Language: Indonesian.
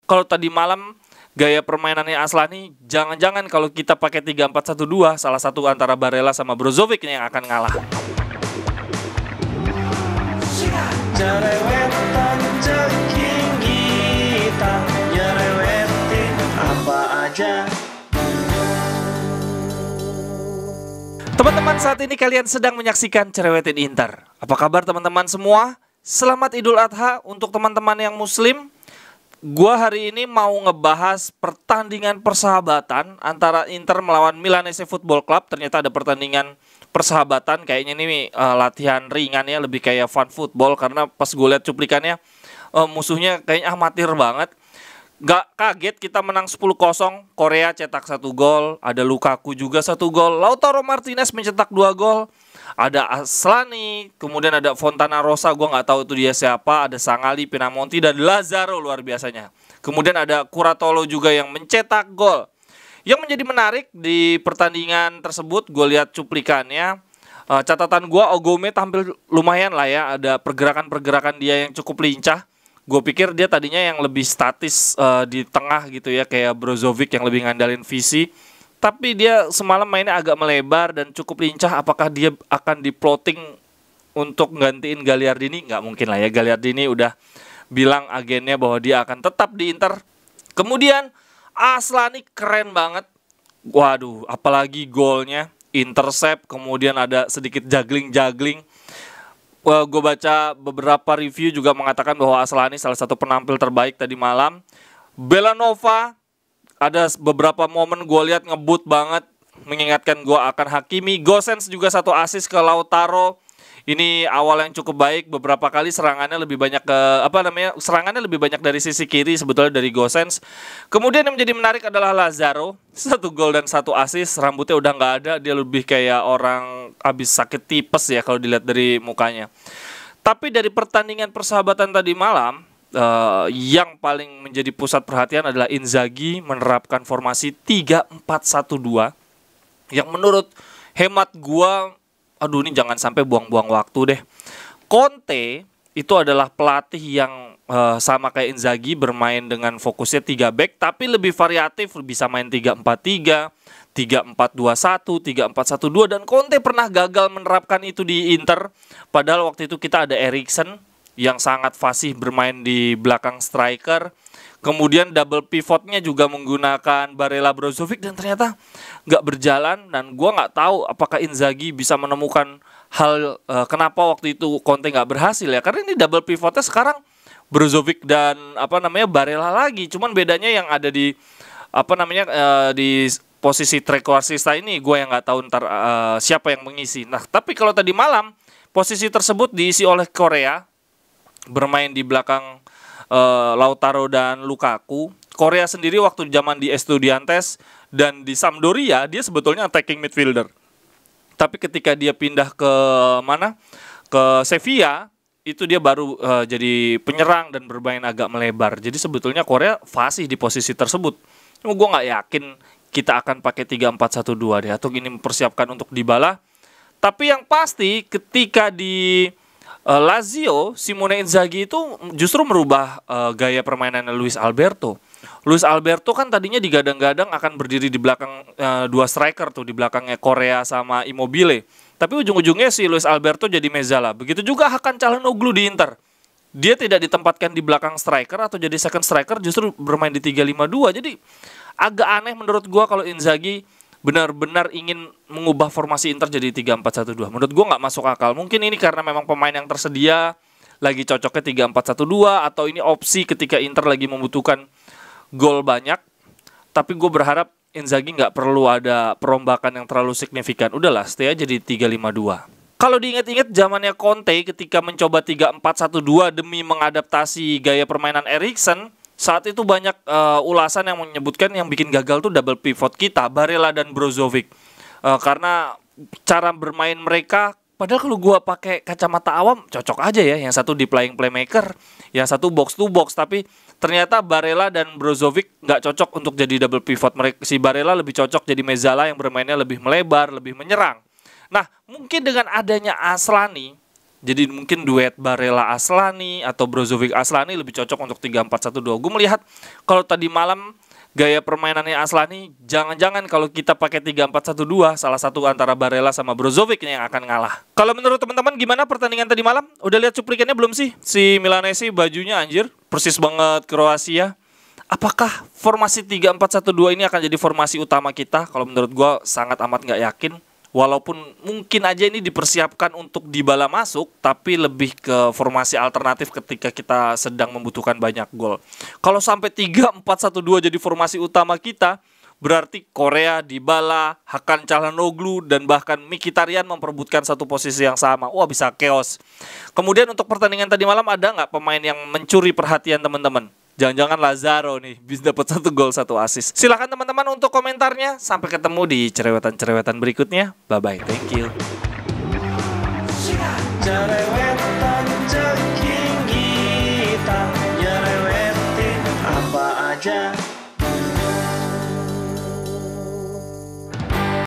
kalau tadi malam gaya permainannya Aslani, jangan-jangan kalau kita pakai 3-4-1-2, salah satu antara Barella sama Brozovic yang akan ngalah. Jerewetan ceking kita, nyerewetin apa aja. Teman-teman, saat ini kalian sedang menyaksikan Cerewetin Inter. Apa kabar teman-teman semua? Selamat Idul Adha untuk teman-teman yang muslim. Gua hari ini mau ngebahas pertandingan persahabatan antara Inter melawan Milanese Football Club. Ternyata ada pertandingan persahabatan, kayaknya ini latihan ringan ya, lebih kayak fun football. Karena pas gue lihat cuplikannya, musuhnya kayaknya amatir banget. Gak kaget kita menang 10-0, Korea cetak 1 gol, ada Lukaku juga 1 gol, Lautaro Martinez mencetak 2 gol, ada Aslani, kemudian ada Fontana Rosa, gue gak tahu itu dia siapa, ada Sangali, Pinamonti, dan Lazaro luar biasanya. Kemudian ada Curatolo juga yang mencetak gol. Yang menjadi menarik di pertandingan tersebut, gue lihat cuplikannya, catatan gue, Ogome tampil lumayan lah ya, ada pergerakan-pergerakan dia yang cukup lincah. Gue pikir dia tadinya yang lebih statis di tengah gitu ya, kayak Brozovic yang lebih ngandalin visi. Tapi dia semalam mainnya agak melebar dan cukup lincah. Apakah dia akan diplotting untuk gantiin Gagliardini? Nggak mungkin lah ya, Gagliardini udah bilang agennya bahwa dia akan tetap di Inter. Kemudian Aslani keren banget. Waduh, apalagi golnya, intercept, kemudian ada sedikit juggling. Gue baca beberapa review juga mengatakan bahwa Aslani salah satu penampil terbaik tadi malam. Belanova ada beberapa momen gue lihat ngebut banget, mengingatkan gue akan Hakimi. Gosens juga 1 assist ke Lautaro. Ini awal yang cukup baik, beberapa kali serangannya lebih banyak ke serangannya lebih banyak dari sisi kiri sebetulnya dari Gosens. Kemudian yang menjadi menarik adalah Lazaro, 1 gol dan 1 assist. Rambutnya udah nggak ada, dia lebih kayak orang habis sakit tipes ya kalau dilihat dari mukanya. Tapi dari pertandingan persahabatan tadi malam, yang paling menjadi pusat perhatian adalah Inzaghi menerapkan formasi 3-4-1-2 yang menurut hemat gua, aduh ini jangan sampai buang-buang waktu deh. Conte itu adalah pelatih yang sama kayak Inzaghi, bermain dengan fokusnya 3 back tapi lebih variatif, bisa main 3-4-3, 3-4-2-1, 3-4-1-2, dan Conte pernah gagal menerapkan itu di Inter. Padahal waktu itu kita ada Eriksen yang sangat fasih bermain di belakang striker. Kemudian double pivotnya juga menggunakan Barella Brozovic dan ternyata nggak berjalan. Dan gue nggak tahu apakah Inzaghi bisa menemukan hal kenapa waktu itu Conte nggak berhasil ya. Karena ini double pivotnya sekarang Brozovic dan Barella lagi. Cuman bedanya yang ada di di posisi trequartista ini gue yang nggak tahu ntar siapa yang mengisi. Nah tapi kalau tadi malam posisi tersebut diisi oleh Korea, bermain di belakang Lautaro dan Lukaku. Korea sendiri waktu zaman di Estudiantes dan di Sampdoria dia sebetulnya attacking midfielder. Tapi ketika dia pindah ke Sevilla, itu dia baru jadi penyerang dan bermain agak melebar. Jadi sebetulnya Korea fasih di posisi tersebut. Cuma gue nggak yakin kita akan pakai 3-4-1-2 deh, atau ini mempersiapkan untuk Dybala. Tapi yang pasti ketika di Lazio, Simone Inzaghi itu justru merubah gaya permainannya Luis Alberto. Luis Alberto kan tadinya digadang-gadang akan berdiri di belakang 2 striker tuh, di belakangnya Korea sama Immobile. Tapi ujung-ujungnya si Luis Alberto jadi Mezzala. Begitu juga Hakan Çalhanoğlu di Inter. Dia tidak ditempatkan di belakang striker atau jadi second striker, justru bermain di 3-5-2. Jadi agak aneh menurut gua kalau Inzaghi benar-benar ingin mengubah formasi Inter jadi 3-4-1-2. Menurut gue nggak masuk akal. Mungkin ini karena memang pemain yang tersedia lagi cocoknya 3-4-1-2, atau ini opsi ketika Inter lagi membutuhkan gol banyak. Tapi gue berharap Inzaghi nggak perlu ada perombakan yang terlalu signifikan. Udahlah, stay aja di 3-5-2. Kalau diingat-ingat zamannya Conte ketika mencoba 3-4-1-2 demi mengadaptasi gaya permainan Eriksen, saat itu banyak ulasan yang menyebutkan yang bikin gagal tuh double pivot kita, Barella dan Brozovic. Karena cara bermain mereka, padahal kalau gue pakai kacamata awam cocok aja ya. Yang satu di playing playmaker, yang satu box to box. Tapi ternyata Barella dan Brozovic nggak cocok untuk jadi double pivot. Si Barella lebih cocok jadi Mezzala yang bermainnya lebih melebar, lebih menyerang. Nah mungkin dengan adanya Aslani, Jadi mungkin duet Barella Aslani atau Brozovic Aslani lebih cocok untuk 3-4-1-2. Gue melihat kalau tadi malam gaya permainannya Aslani, jangan-jangan kalau kita pakai 3-4-1-2, salah satu antara Barella sama Brozovic yang akan ngalah. Kalau menurut teman-teman gimana pertandingan tadi malam? Udah lihat cuplikannya belum sih? Si Milanesi bajunya anjir, persis banget Kroasia. Apakah formasi 3-4-1-2 ini akan jadi formasi utama kita? Kalau menurut gue sangat amat nggak yakin. Walaupun mungkin aja ini dipersiapkan untuk Dybala masuk, tapi lebih ke formasi alternatif ketika kita sedang membutuhkan banyak gol. Kalau sampai 3-4-1-2 jadi formasi utama kita, berarti Korea, Dybala, Hakan Çalhanoğlu, dan bahkan Mkhitaryan memperebutkan satu posisi yang sama. Wah, bisa chaos. Kemudian untuk pertandingan tadi malam ada nggak pemain yang mencuri perhatian teman-teman? Jangan-jangan Lazaro nih bisa dapat 1 gol 1 assist. Silahkan teman-teman untuk komentarnya. Sampai ketemu di cerewetan-cerewetan berikutnya. Bye-bye, thank you. Cerewetan ceking kita nyerewetin apa aja.